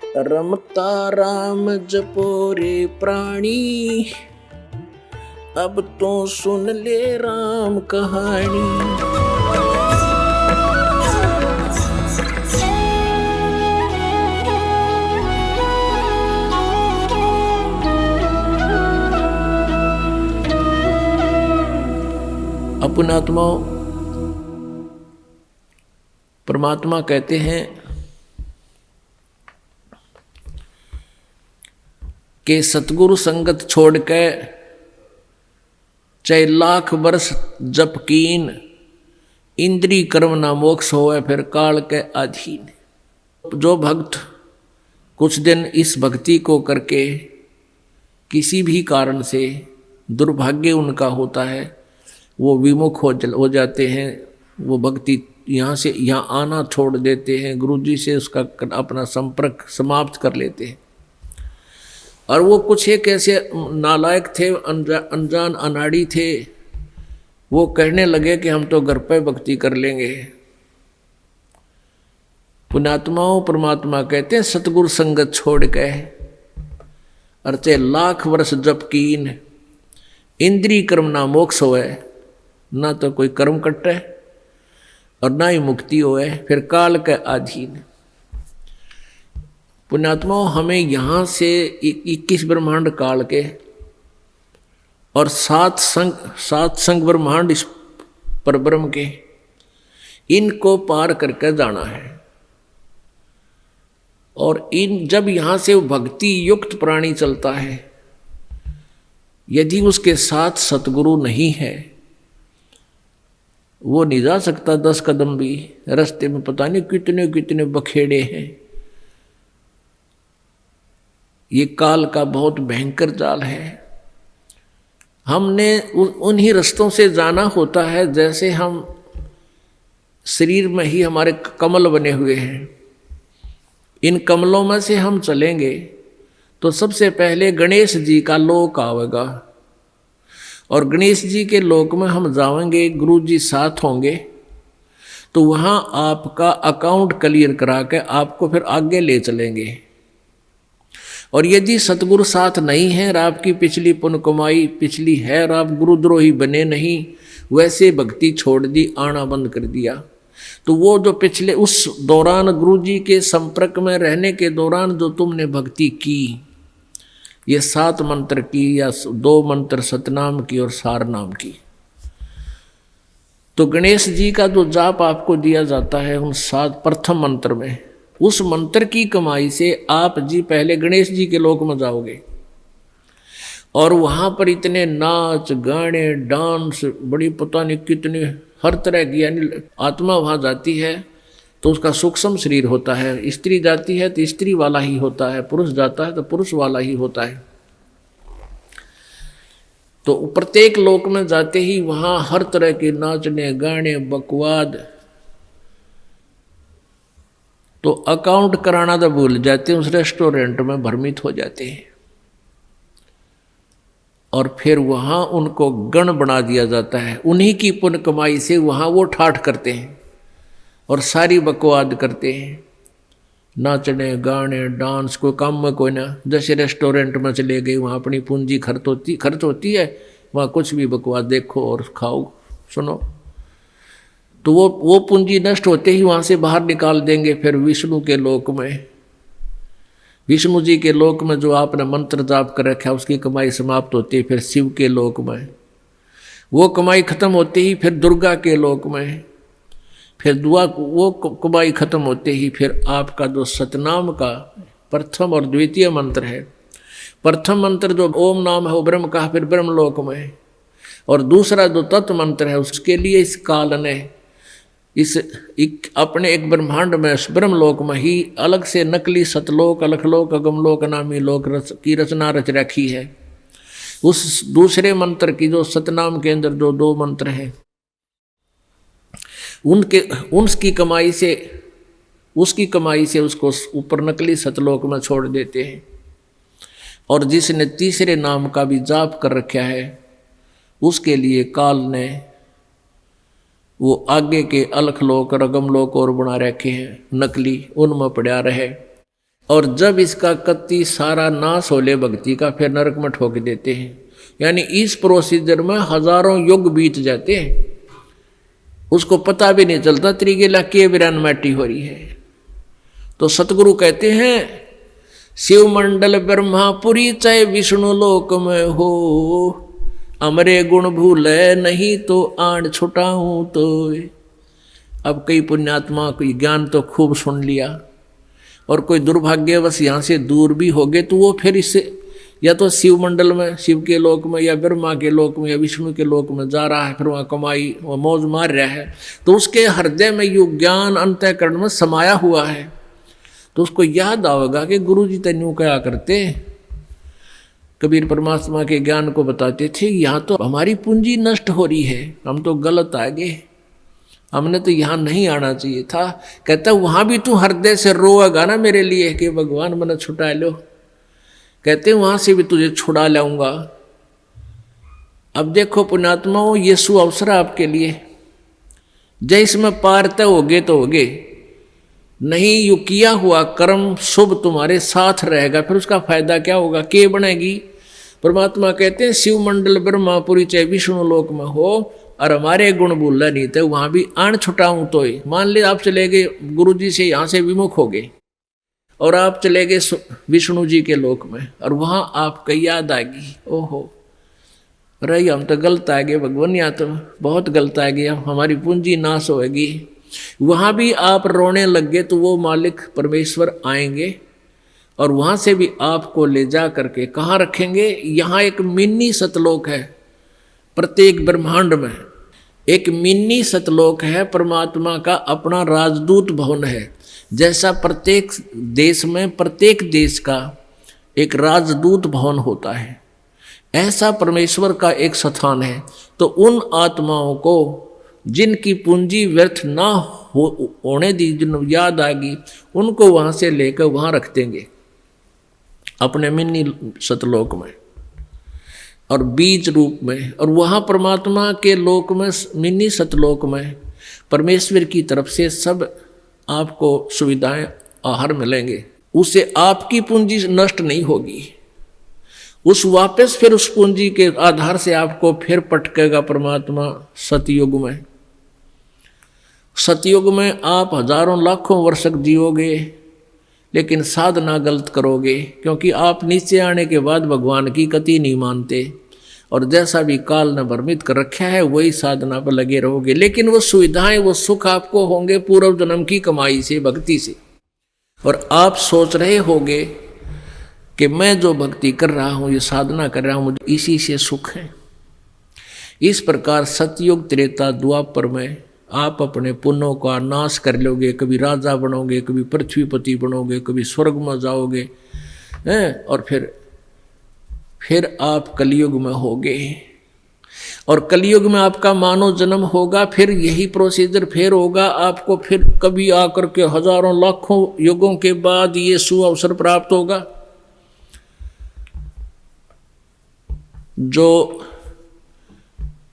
रमता राम जपो रे प्राणी, अब तो सुन ले राम कहानी। अपनात्माओं, परमात्मा कहते हैं कि सतगुरु संगत छोड़ के चाहे लाख वर्ष जप कीन, इंद्री कर्म ना मोक्ष होवे फिर काल के अधीन। जो भक्त कुछ दिन इस भक्ति को करके किसी भी कारण से दुर्भाग्य उनका होता है, वो विमुख हो जाते हैं, वो भक्ति यहाँ से यहाँ आना छोड़ देते हैं, गुरुजी से उसका अपना संपर्क समाप्त कर लेते हैं। और वो कुछ एक ऐसे नालायक थे, अनजान अनाड़ी थे, वो कहने लगे कि हम तो घर पे भक्ति कर लेंगे। पुण्यात्माओं, परमात्मा कहते हैं सतगुरु संगत छोड़ के अर्चे लाख वर्ष जप कीन, इंद्री कर्म ना मोक्ष होए, ना तो कोई कर्म कटे और ना ही मुक्ति होए फिर काल के अधीन। पुण्यात्माओं, हमें यहाँ से 21 ब्रह्मांड काल के और सात संग ब्रह्मांड इस परब्रह्म के, इनको पार करके जाना है। और जब यहाँ से भक्ति युक्त प्राणी चलता है, यदि उसके साथ सतगुरु नहीं है, वो नहीं जा सकता 10 कदम भी। रास्ते में पता नहीं कितने कितने बखेड़े हैं। ये काल का बहुत भयंकर जाल है। हमने उन्हीं रास्तों से जाना होता है जैसे हम शरीर में ही हमारे कमल बने हुए हैं। इन कमलों में से हम चलेंगे तो सबसे पहले गणेश जी का लोक आवेगा, और गणेश जी के लोक में हम जाएंगे, गुरु जी साथ होंगे, तो वहाँ आपका अकाउंट क्लियर करा के आपको फिर आगे ले चलेंगे। और यदि सतगुरु साथ नहीं है और आपकी पिछली पुण्य कमाई पिछली है और आप गुरुद्रोही बने नहीं, वैसे भक्ति छोड़ दी, आना बंद कर दिया, तो वो जो पिछले उस दौरान गुरु जी के संपर्क में रहने के दौरान जो तुमने भक्ति की, ये 7 मंत्र की या 2 मंत्र सतनाम की और सार नाम की, तो गणेश जी का जो जाप आपको दिया जाता है उन 7 प्रथम मंत्र में, उस मंत्र की कमाई से आप जी पहले गणेश जी के लोक में जाओगे। और वहाँ पर इतने नाच गाने डांस, बड़ी पता नहीं कितने हर तरह की, यानी आत्मा वहाँ जाती है तो उसका सूक्ष्म शरीर होता है, स्त्री जाती है तो स्त्री वाला ही होता है, पुरुष जाता है तो पुरुष वाला ही होता है। तो प्रत्येक लोक में जाते ही वहाँ हर तरह के नाचने गाने बकवाद, तो अकाउंट कराना तो भूल जाते हैं, उस रेस्टोरेंट में भ्रमित हो जाते हैं। और फिर वहाँ उनको गण बना दिया जाता है, उन्हीं की पुण्य कमाई से वहाँ वो ठाठ करते हैं और सारी बकवाद करते हैं, नाचने गाने डांस, कोई काम में कोई ना, जैसे रेस्टोरेंट में चले गए, वहाँ अपनी पूंजी खर्च होती है, वहाँ कुछ भी बकवाद देखो और खाओ सुनो, तो वो पूंजी नष्ट होते ही वहाँ से बाहर निकाल देंगे। फिर विष्णु के लोक में, विष्णु जी के लोक में जो आपने मंत्र जाप कर रखा है उसकी कमाई समाप्त होती है। फिर शिव के लोक में वो कमाई खत्म होते ही फिर दुर्गा के लोक में, फिर वो कमाई खत्म होते ही फिर आपका जो सतनाम का प्रथम और द्वितीय मंत्र है, प्रथम मंत्र जो ओम नाम है वो ब्रह्म का, फिर ब्रह्म लोक में, और दूसरा जो तत्व मंत्र है उसके लिए इस काल ने अपने एक ब्रह्मांड में ब्रह्मलोक में ही अलग से नकली सतलोक अलखलोक अगमलोक नामी लोक की रचना रच रखी है। उस दूसरे मंत्र की जो सतनाम के अंदर जो 2 मंत्र हैं, उसकी कमाई से उसको ऊपर नकली सतलोक में छोड़ देते हैं। और जिसने तीसरे नाम का भी जाप कर रखा है उसके लिए काल ने वो आगे के अलख लोक रगम लोक और बना रखे हैं नकली, उनमें पड़ा रहे। और जब इसका कत्ती सारा नाश होले भक्ति का, फिर नरक में ठोक देते हैं। यानी इस प्रोसीजर में हजारों युग बीत जाते हैं, उसको पता भी नहीं चलता त्रिगेला के बिरान माटी हो रही है। तो सतगुरु कहते हैं शिव मंडल ब्रह्मापुरी चाहे विष्णु लोक में हो, अमरे गुण भूले नहीं तो आड़ छुटाऊं तो। अब कई पुण्यात्मा कोई ज्ञान तो खूब सुन लिया, और कोई दुर्भाग्यवश यहाँ से दूर भी हो गए, तो वो फिर इससे या तो शिव मंडल में, शिव के लोक में, या ब्रह्मा के लोक में, या विष्णु के लोक में जा रहा है, फिर वहाँ कमाई वह मौज मार रहा है। तो उसके हृदय में यो ज्ञान अंतःकरण में समाया हुआ है, तो उसको याद आएगा कि गुरु जी तेन्यू क्या करते। कबीर परमात्मा के ज्ञान को बताते थे, यहाँ तो हमारी पूंजी नष्ट हो रही है, हम तो गलत आ गए, हमने तो यहाँ नहीं आना चाहिए था। कहता वहाँ भी तू हृदय से रोएगा ना मेरे लिए कि भगवान मैंने छुटा लो, कहते वहाँ से भी तुझे छुड़ा लाऊंगा। अब देखो पुण्यात्माओं, ये सु अवसर आपके लिए, जैसे में पार तय होगे तो होगे, नहीं यू किया हुआ कर्म शुभ तुम्हारे साथ रहेगा, फिर उसका फायदा क्या होगा, के बनेगी। परमात्मा कहते हैं शिव मंडल ब्रह्मापुरी चाहे विष्णु लोक में हो, और हमारे गुण भूलना नहीं थे, वहाँ भी आण छुटाऊं तो ही। मान ली आप चले गए गुरु जी से, यहाँ से विमुख हो गए, और आप चले गए विष्णु जी के लोक में, और वहाँ आपको याद आ गई, ओहो रही हम तो गलत आ गए भगवान, यहाँ तो बहुत गलत आ गया, हमारी पूंजी नाश होगी। वहाँ भी आप रोने लग गए, तो वो मालिक परमेश्वर आएंगे और वहाँ से भी आपको ले जा करके कहाँ रखेंगे। यहाँ एक मिनी सतलोक है, प्रत्येक ब्रह्मांड में एक मिनी सतलोक है, परमात्मा का अपना राजदूत भवन है। जैसा प्रत्येक देश में प्रत्येक देश का एक राजदूत भवन होता है, ऐसा परमेश्वर का एक स्थान है। तो उन आत्माओं को जिनकी पूंजी व्यर्थ ना होने दी, जिन याद आ गई, उनको वहाँ से लेकर वहाँ रख देंगे अपने मिनी सतलोक में और बीज रूप में। और वहाँ परमात्मा के लोक में, मिनी सतलोक में परमेश्वर की तरफ से सब आपको सुविधाएं आहार मिलेंगे, उससे आपकी पूंजी नष्ट नहीं होगी। उस वापस फिर उस पूंजी के आधार से आपको फिर पटकेगा परमात्मा सतयुग में। सतयुग में आप हजारों लाखों वर्ष तक जियोगे, लेकिन साधना गलत करोगे, क्योंकि आप नीचे आने के बाद भगवान की गति नहीं मानते, और जैसा भी काल ने भ्रमित कर रखा है वही साधना पर लगे रहोगे। लेकिन वो सुविधाएं, वो सुख आपको होंगे पूर्व जन्म की कमाई से, भक्ति से। और आप सोच रहे होगे कि मैं जो भक्ति कर रहा हूँ, ये साधना कर रहा हूँ, मुझे इसी से सुख है। इस प्रकार सतयुग त्रेता द्वापर में आप अपने पुण्यों का नाश कर लोगे, कभी राजा बनोगे, कभी पृथ्वीपति बनोगे, कभी स्वर्ग में जाओगे, और फिर आप कलयुग में होगे। और कलयुग में आपका मानव जन्म होगा, फिर यही प्रोसीजर फिर होगा आपको, फिर कभी आकर के हजारों लाखों युगों के बाद ये सुअवसर प्राप्त होगा। जो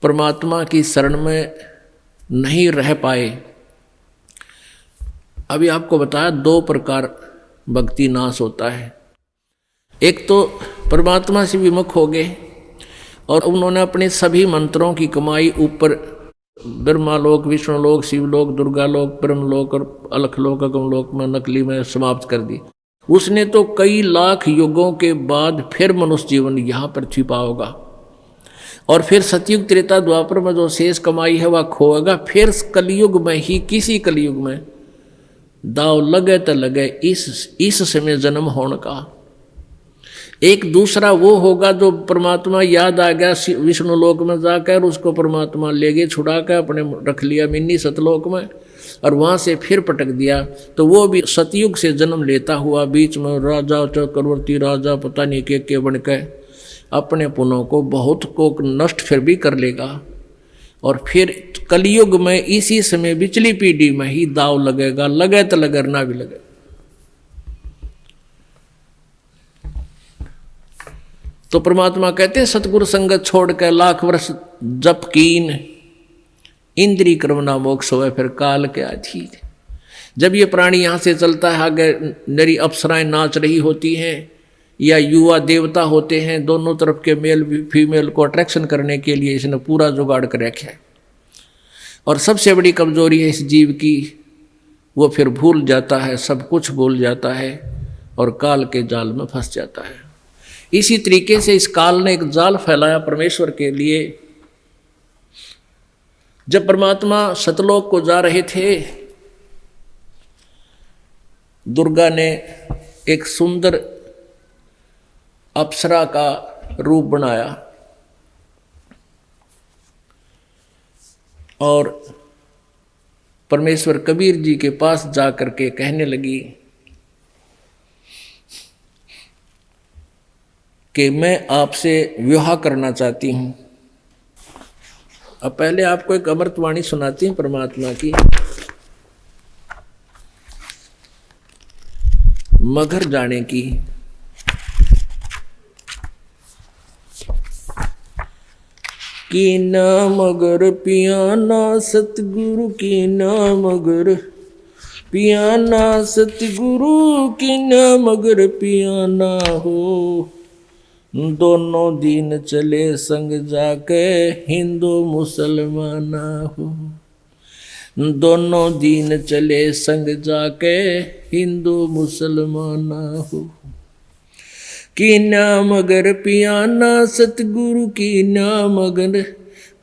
परमात्मा की शरण में नहीं रह पाए, अभी आपको बताया 2 प्रकार भक्ति नाश होता है। एक तो परमात्मा से विमुख हो गए और उन्होंने अपने सभी मंत्रों की कमाई ऊपर ब्रह्मालोक, विष्णुलोक, शिवलोक, दुर्गालोक, ब्रह्मलोक और अलखलोक, अगमलोक में, नकली में समाप्त कर दी। उसने तो कई लाख युगों के बाद फिर मनुष्य जीवन यहाँ पृथ्वी पाओगा, और फिर सतयुग त्रेता द्वापर में जो शेष कमाई है वह खोएगा। फिर कलयुग में ही, किसी कलयुग में दाव लगे तो लगे इस समय जन्म होने का। एक दूसरा वो होगा जो परमात्मा याद आ गया विष्णु लोक में जाकर, उसको परमात्मा ले गए छुड़ा कर, अपने रख लिया मिनी सतलोक में, और वहाँ से फिर पटक दिया। तो वो भी सतयुग से जन्म लेता हुआ बीच में राजा, चक्रवर्ती राजा, पता नहीं के बन के अपने पुण्यों को बहुत को नष्ट फिर भी कर लेगा। और फिर कलयुग में इसी समय बिचली पीढ़ी में ही दाव लगेगा, लगे तो लगे ना भी लगे। तो परमात्मा कहते हैं सतगुरु संगत छोड़ कर लाख वर्ष जप कीन, इंद्री क्रमना मोक्ष होवे फिर काल के अधीन। जब ये प्राणी यहाँ से चलता है, आगे नरी अप्सराएं नाच रही होती हैं या युवा देवता होते हैं, दोनों तरफ के मेल फीमेल को अट्रैक्शन करने के लिए इसने पूरा जुगाड़ कर रखा है। और सबसे बड़ी कमजोरी है इस जीव की, वो फिर भूल जाता है, सब कुछ भूल जाता है और काल के जाल में फंस जाता है। इसी तरीके से इस काल ने एक जाल फैलाया परमेश्वर के लिए। जब परमात्मा सतलोक को जा रहे थे, दुर्गा ने एक सुंदर अप्सरा का रूप बनाया और परमेश्वर कबीर जी के पास जा करके कहने लगी कि मैं आपसे विवाह करना चाहती हूँ। अब पहले आपको एक अमृतवाणी सुनाती हूँ परमात्मा की। मगर जाने की। की ना मगर पियाना सतगुरु की ना मगर पियाना सतगुरु की ना मगर पियाना हो। दोनों दिन चले संग जाके हिंदू मुसलमाना हो। दोनों दिन चले संग जाके हिंदू मुसलमाना हो। की ना मगर पियाना सतगुरु की ना मगन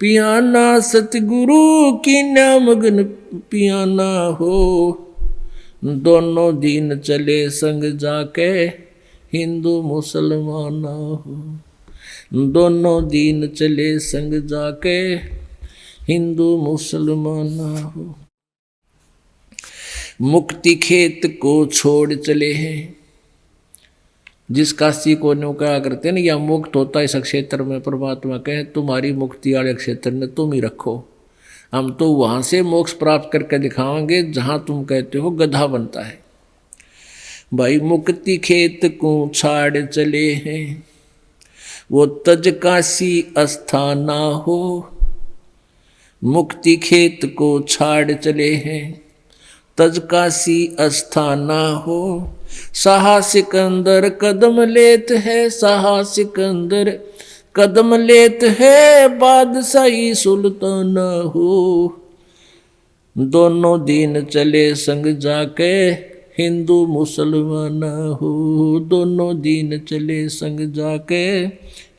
पियाना सतगुरु की ना मगन पियाना हो। दोनों दिन चले संग जाके हिंदू मुसलमाना हो। दोनों दिन चले संग जाके हिंदू मुसलमाना हो। मुक्ति खेत को छोड़ चले हैं। जिस काशी को न्यू कहा करते हैं ना, या मुक्त होता है इस क्षेत्र में, परमात्मा कहे तुम्हारी मुक्ति वाले क्षेत्र में तुम ही रखो, हम तो वहां से मोक्ष प्राप्त करके दिखाएंगे जहां तुम कहते हो गधा बनता है। भाई मुक्ति खेत को छाड़ चले हैं, वो तज काशी अस्थाना हो। मुक्ति खेत को छाड़ चले हैं, तज काशी अस्थाना हो। साहा सिकंदर कदम लेत है, साहा सिकंदर कदम लेत है, बादशाही सुल्ताना हो। दोनों दिन चले संग जाके हिंदू मुसलमाना हो। दोनों दिन चले संग जाके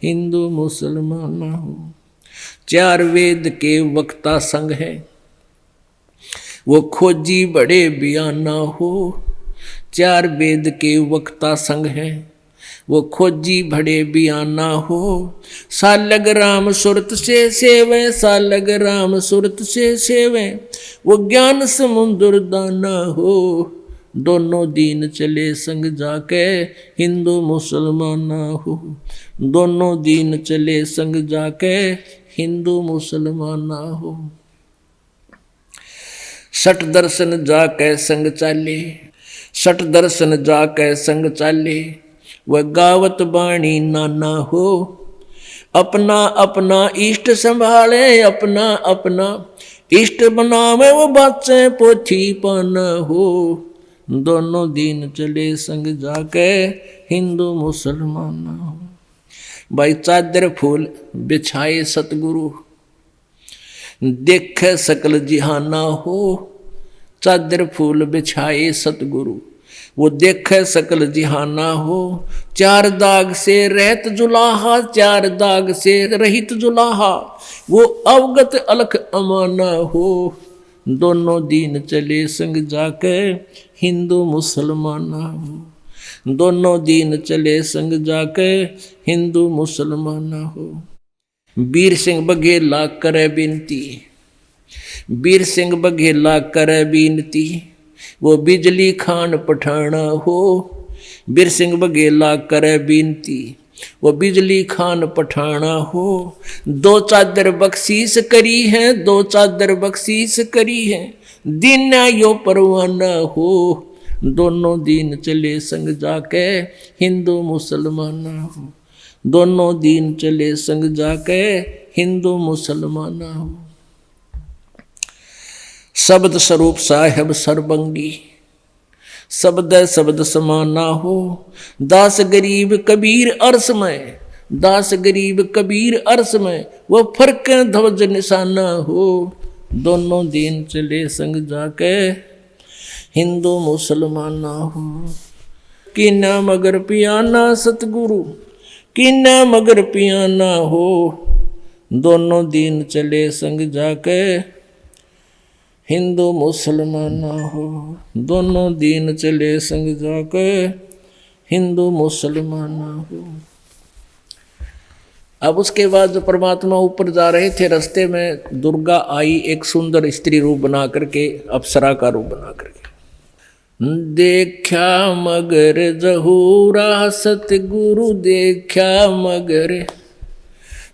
हिंदू मुसलमाना हो। चार वेद के वक्ता संग है, वो खोजी बड़े बयाना हो। चार वेद के वक्ता संग है, वो खोजी बड़े बयाना हो। सालग राम सुरत से सेवे, सालग राम सुरत से सेवे, वो ज्ञान समुद्र दाना हो। दोनों दिन चले संग जाके हिंदू मुसलमाना हो। दोनों दिन चले संग जाके हिंदू मुसलमाना हो। सठ दर्शन जाके संग चाले, सठ दर्शन जाके संग चाले, वह गावत बाणी नाना हो। अपना अपना इष्ट संभाले, अपना अपना इष्ट बनावे, वो बाचे पोथी पाना हो। दोनों दिन चले संग जाके हिंदू मुसलमान हो। भाई चादर फूल बिछाए सतगुरु, देखे सकल जिहाना हो। चादर फूल बिछाए सतगुरु, वो देखे सकल जिहाना हो। चार दाग से रहत जुलाहा, चार दाग से रहित जुलाहा, वो अवगत अलख अमाना हो। दोनों दिन चले संग जाके हिंदू मुसलमाना हो। दोनों दिन चले संग जाके हिंदू मुसलमाना हो। वीर सिंह बघेला करे बिनती, वीर सिंह बघेला करे बिनती, वो बिजली खान पठाना हो। वीर सिंह बघेला करे बिनती, वो बिजली खान पठाना हो। दो चादर बख्शीश करी है, दो चादर बख्शीश करी है, दिन यो परवाना हो। दोनों दिन चले संग जाके हिंदू मुसलमाना हो। दोनों दिन चले संग जाके हिंदू मुसलमाना हो। शब्द स्वरूप साहेब सर्वंगी, शब्द शब्द समाना हो। दास गरीब कबीर अर्श में, दास गरीब कबीर अर्श में, वो फर्क ध्वज निशाना हो। दोनों दिन चले संग जाके, हिंदू मुसलमाना हो। कीना मगर पियाना सतगुरु, कीना मगर पियाना हो। दोनों दिन चले संग जाके, हिंदू मुसलमाना हो। दोनों दिन चले संग जाके, हिंदू मुसलमाना हो। अब उसके बाद जो परमात्मा ऊपर जा रहे थे, रास्ते में दुर्गा आई एक सुंदर स्त्री रूप बना करके, अप्सरा का रूप बना करके। देखा मगर जहूरा सतगुरु, देखा मगर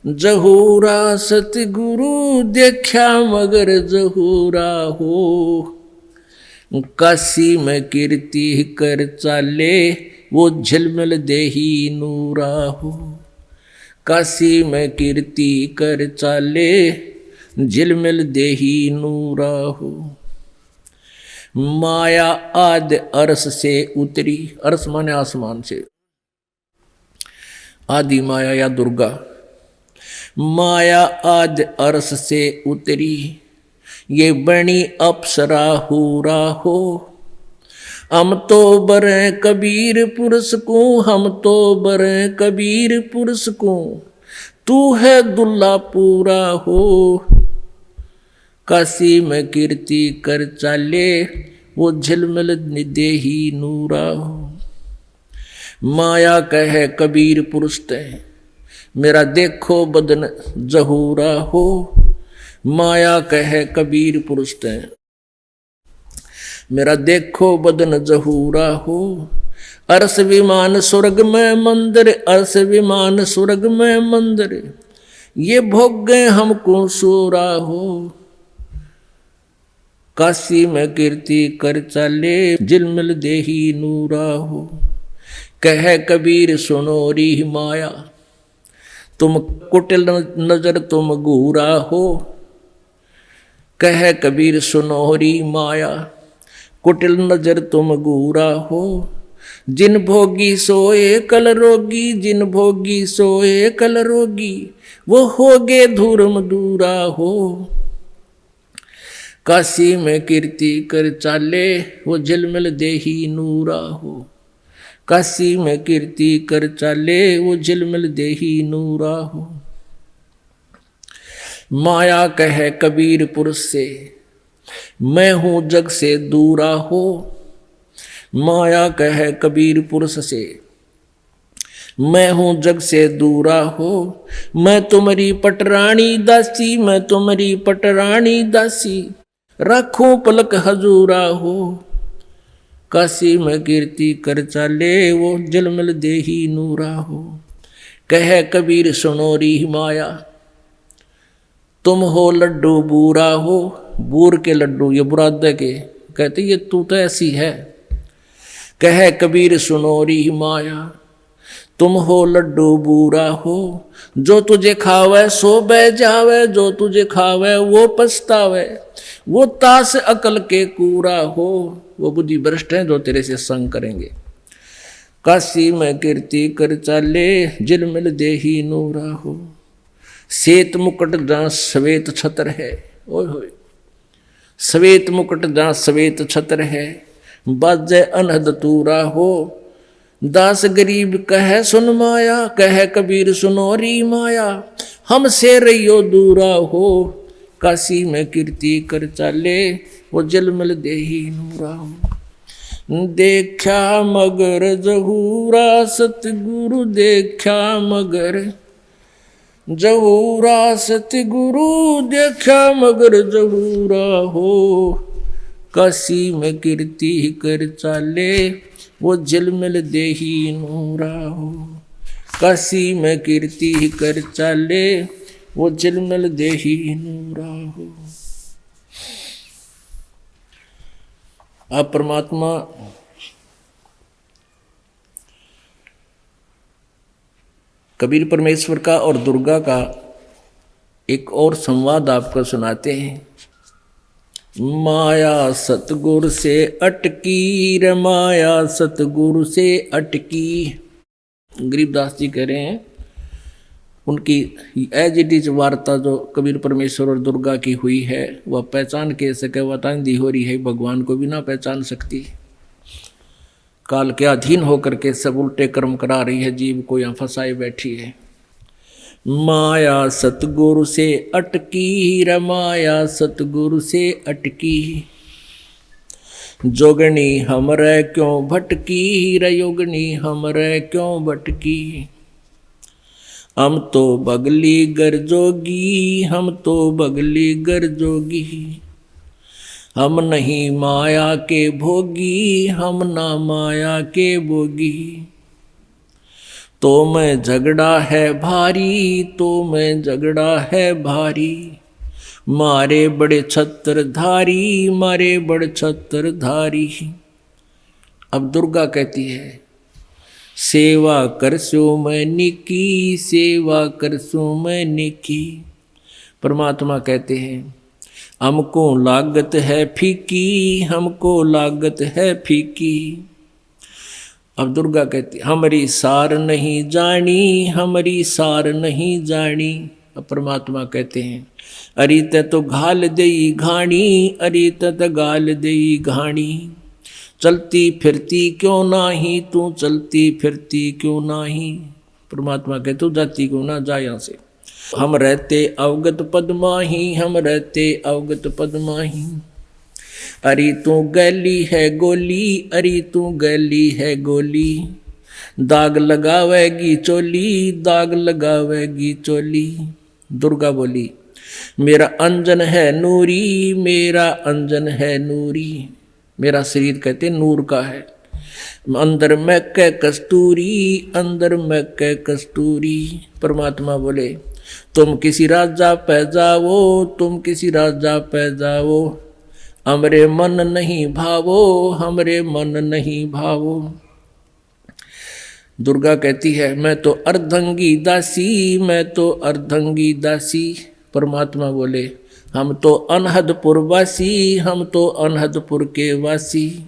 जहूरा सतगुरु, देखा मगर जहूरा हो। काशी में कीर्ति कर चाले, वो झिलमिल देही नूरा हो। काशी में कीर्ति कर चाले, झिलमिल देही नूरा हो। माया आद अरस से उतरी, अरस माने आसमान से, आदि माया या दुर्गा। माया आद अरस से उतरी, ये बनी अप्सरा हूरा हो। हम तो बरें कबीर पुरुष को, हम तो बरें कबीर पुरुष को, तू है दुल्ला पूरा हो। काशी में कीर्ति कर चाले, वो झिलमिल देही नूरा हो। माया कहे कबीर पुरुष ते, मेरा देखो बदन जहूरा हो। माया कहे कबीर पुरुष ते, मेरा देखो बदन जहूरा हो। अर्श विमान स्वर्ग में मंदिर, अर्श विमान स्वर्ग में मंदिर, ये भोग गए हमको सोरा हो। काशी में कीर्ति कर चाले, झिलमिल देही नूरा हो। कह कबीर सुनो री माया, तुम कुटिल नजर तुम घूरा हो। कह कबीर सुनो री माया, कुटिल नजर तुम घूरा हो। जिन भोगी सोए कल रोगी, जिन भोगी सोए कल रोगी, वो होगे धूर्म दूरा हो। काशी में कीर्ति कर चाले, वो झिलमिल देही नूरा हो। काशी में कीर्ति कर चाले, वो झिलमिल देही नूरा हो। माया कहे कबीर पुरुष से, मैं हूं जग से दूरा हो। माया कहे कबीर पुरुष से, मैं हूं जग से दूरा हो। मैं तुम्हारी पटरानी दासी, मैं तुम्हारी पटरानी दासी, रखूं पलक हजूरा हो। काशी में कीर्ति कर चाले, वो झिलमिल देही नूरा हो। कह कबीर सुनो री माया, तुम हो लड्डू बूरा हो। बूर के लड्डू, ये बुरादे के, कहते ये तू तो ऐसी है। कह कबीर सुनो री माया, तुम हो लड्डू बूरा हो। जो तुझे खावे सो बह जावे, जो तुझे खावे वो पछतावे, वो तास अकल के कूरा हो। वो बुद्धि भ्रष्ट हैं जो तेरे से संग करेंगे। काशी में कीर्ति कर चाले, झिलमिल देही नूरा हो। श्वेत मुकुट जहाँ श्वेत छत्र है, ओए होए, श्वेत मुकुट जहाँ श्वेत छत्र है, बाजे अनहद तूरा हो। दास गरीब कहे सुन माया, कहे कबीर सुनो री माया, हमसे रहियो दूरा हो। काशी में कीर्ति कर चाले, वो झिलमिल देही नूरा हो। देखा मगर जहूरा सतगुरु, देखा मगर जहूरा सतगुरु, देखा मगर जहूरा हो। काशी में कीर्ति कर चाले, वो झिलमिल देही नूरा हो। काशी में कीर्ति कर चाले, वो झिलमिल देही नूरा हो। अब परमात्मा कबीर परमेश्वर का और दुर्गा का एक और संवाद आपको सुनाते हैं। माया सतगुरु से अटकी रे माया सतगुरु से अटकी। गरीबदास जी कह रहे हैं उनकी एज इट इज वार्ता जो कबीर परमेश्वर और दुर्गा की हुई है वह पहचान के सके वतांदी हो रही है, भगवान को भी ना पहचान सकती। काल के अधीन होकर के सब उल्टे कर्म करा रही है, जीव को यहाँ फंसाए बैठी है। माया सतगुरु से अटकी रे माया सतगुरु से अटकी। जोगनी हमरे क्यों भटकी रे योगनी हमरे क्यों भटकी। हम तो बगली गर जोगी हम तो बगली गर जोगी। हम नहीं माया के भोगी हम ना माया के भोगी। तो मैं झगड़ा है भारी तो मैं झगड़ा है भारी। मारे बड़े छत्र धारी मारे बड़े छत्र धारी। अब दुर्गा कहती है सेवा करसो मैं निकी सेवा करसो मैं निकी। परमात्मा कहते हैं हमको लागत है फीकी हमको लागत है फीकी। अब दुर्गा कहती हमारी सार नहीं जानी हमारी सार नहीं जानी। अब परमात्मा कहते हैं अरे तो घाल देई घाणी अरे तो गाल देई घाणी। चलती फिरती क्यों नाही तू चलती फिरती क्यों नाही। परमात्मा कहते तू जाती क्यों ना जा यहाँ से। हम रहते अवगत पद माही हम रहते अवगत पद माही। अरे तू गैली है गोली अरे तू गैली है गोली। दाग लगावेगी चोली दाग लगावेगी चोली। दुर्गा बोली मेरा अंजन है नूरी मेरा अंजन है नूरी। मेरा शरीर कहते नूर का है। अंदर में कै कस्तूरी अंदर में कै कस्तूरी। परमात्मा बोले तुम किसी राजा पे जाओ तुम किसी राजा पे जाओ। हमरे मन नहीं भावो हमरे मन नहीं भावो। दुर्गा कहती है मैं तो अर्धंगी दासी मैं तो अर्धंगी दासी। परमात्मा बोले हम तो अनहदपुर वासी हम तो अनहदपुर के वासी।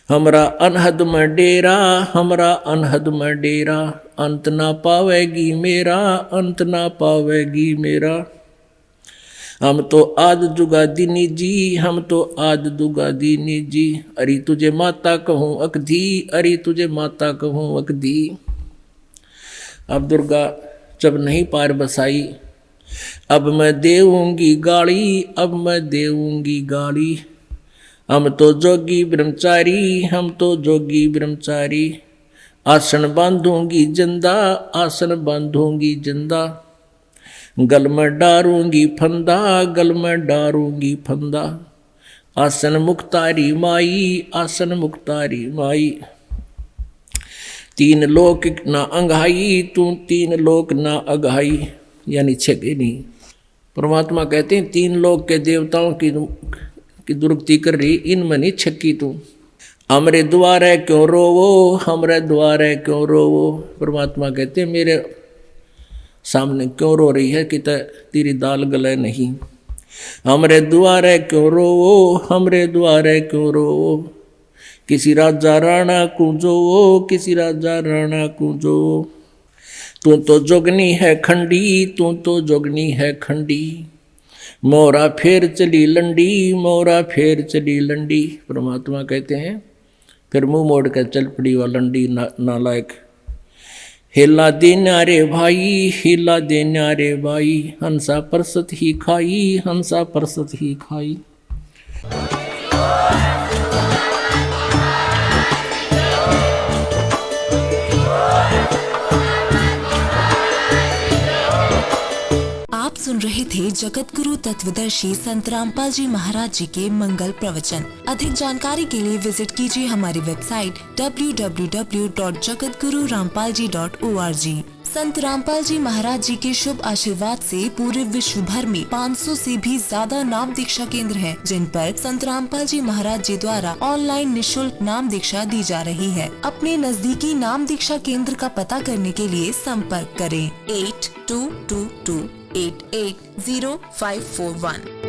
हमरा अनहद में डेरा हमरा अनहद में डेरा। अंत ना पावेगी मेरा अंत ना पावेगी मेरा। हम तो आद जुगा दीनी जी हम तो आद दुगा दीनी जी। अरे तुझे माता कहूँ अकधी अरे तुझे माता कहूँ अकधी। अब दुर्गा जब नहीं पार बसाई अब मैं देऊंगी गाड़ी अब मैं देऊंगी गाड़ी। हम तो जोगी ब्रह्मचारी हम तो जोगी ब्रह्मचारी। आसन बांधूंगी जिंदा आसन बांधूंगी जिंदा। गल में डारूंगी फंदा गल में डारूंगी फंदा। आसन मुक्तारी माई आसन मुक्तारी माई। तीन लोक ना अंघाई तू तीन लोक ना अघाई। यानी छेगे नहीं। परमात्मा कहते हैं तीन लोक के देवताओं की दुर्गति कर रही इनमें नहीं छक्की तू। हमरे द्वारे क्यों रोवो हमरे द्वारे क्यों रोवो। परमात्मा कहते हैं मेरे सामने क्यों रो रही है कि तेरी दाल गले नहीं। हमरे द्वारे क्यों रोवो हमरे द्वारे क्यों रोवो। किसी राजा राणा कूंजो किसी राजा राणा कूंजो। तू तो जोगनी है खंडी तू तो जोगनी है खंडी। मोरा फेर चली लंडी मोरा फेर चली लंडी। परमात्मा कहते हैं फिर मुंह मोड़ कर चल पड़ी वह लंडी नालायक। हिला देना रे भाई हिला देना रे भाई। हंसा परसत ही खाई हंसा परसत ही खाई। आप सुन रहे थे जगत गुरु तत्वदर्शी संत रामपाल जी महाराज जी के मंगल प्रवचन। अधिक जानकारी के लिए विजिट कीजिए हमारी वेबसाइट www.jagatgururampalji.org। संत रामपाल जी महाराज जी के शुभ आशीर्वाद से पूरे विश्व भर में 500 से भी ज्यादा नाम दीक्षा केंद्र हैं, जिन पर संत रामपाल जी महाराज जी द्वारा ऑनलाइन निशुल्क नाम दीक्षा दी जा रही है। अपने नजदीकी नाम दीक्षा केंद्र का पता करने के लिए संपर्क करें 8222880541।